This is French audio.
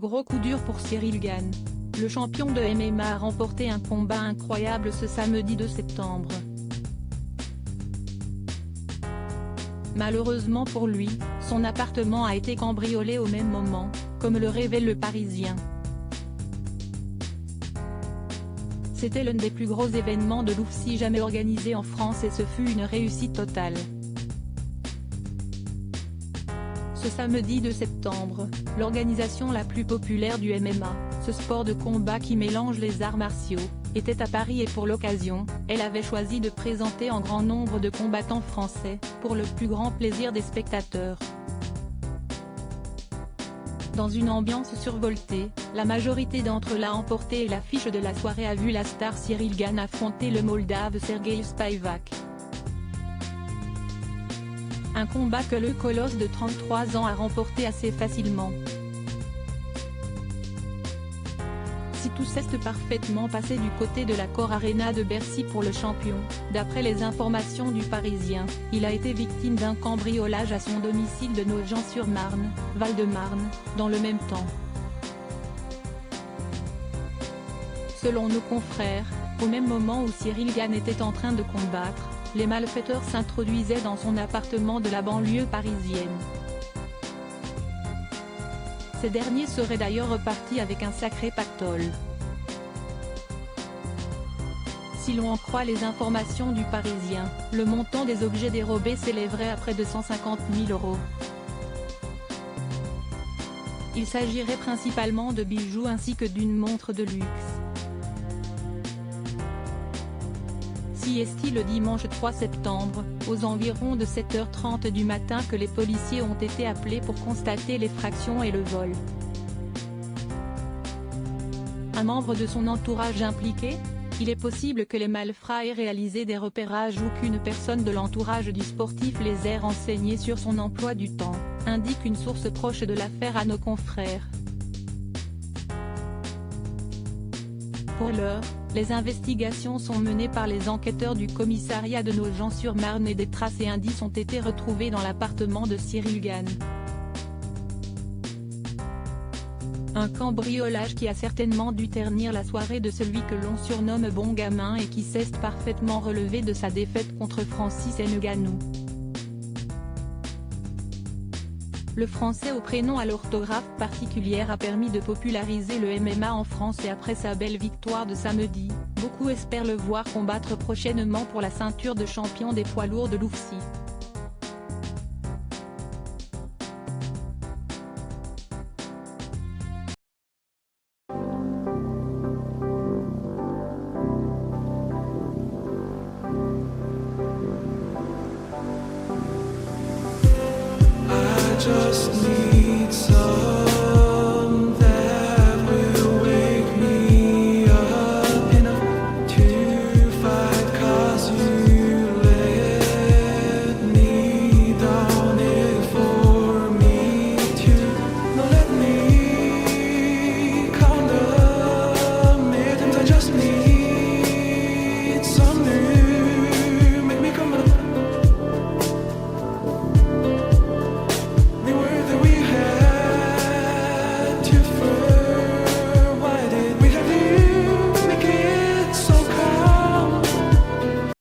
Gros coup dur pour Cyril Gane. Le champion de MMA a remporté un combat incroyable ce samedi 2 septembre. Malheureusement pour lui, son appartement a été cambriolé au même moment, comme le révèle le Parisien. C'était l'un des plus gros événements de l'UFC jamais organisé en France et ce fut une réussite totale. Ce samedi 2 septembre, l'organisation la plus populaire du MMA, ce sport de combat qui mélange les arts martiaux, était à Paris et pour l'occasion, elle avait choisi de présenter en grand nombre de combattants français, pour le plus grand plaisir des spectateurs. Dans une ambiance survoltée, la majorité d'entre eux l'a emporté et l'affiche de la soirée a vu la star Cyril Gane affronter le Moldave Sergey Spivak. Un combat que le colosse de 33 ans a remporté assez facilement. Si tout s'est parfaitement passé du côté de l'Accor Arena de Bercy pour le champion, d'après les informations du Parisien, il a été victime d'un cambriolage à son domicile de Nogent-sur-Marne, Val-de-Marne, dans le même temps. Selon nos confrères, au même moment où Cyril Gane était en train de combattre, les malfaiteurs s'introduisaient dans son appartement de la banlieue parisienne. Ces derniers seraient d'ailleurs repartis avec un sacré pactole. Si l'on en croit les informations du Parisien, le montant des objets dérobés s'élèverait à près de 150 000 €. Il s'agirait principalement de bijoux ainsi que d'une montre de luxe. C'est le dimanche 3 septembre, aux environs de 7h30 du matin que les policiers ont été appelés pour constater l'effraction et le vol. Un membre de son entourage impliqué? Il est possible que les malfrats aient réalisé des repérages ou qu'une personne de l'entourage du sportif les ait renseignés sur son emploi du temps, indique une source proche de l'affaire à nos confrères. Pour l'heure, les investigations sont menées par les enquêteurs du commissariat de Nogent-sur-Marne et des traces et indices ont été retrouvés dans l'appartement de Cyril Gane. Un cambriolage qui a certainement dû ternir la soirée de celui que l'on surnomme bon gamin et qui s'est parfaitement relevé de sa défaite contre Francis Ngannou. Le français au prénom à l'orthographe particulière a permis de populariser le MMA en France et après sa belle victoire de samedi, beaucoup espèrent le voir combattre prochainement pour la ceinture de champion des poids lourds de l'UFC. Just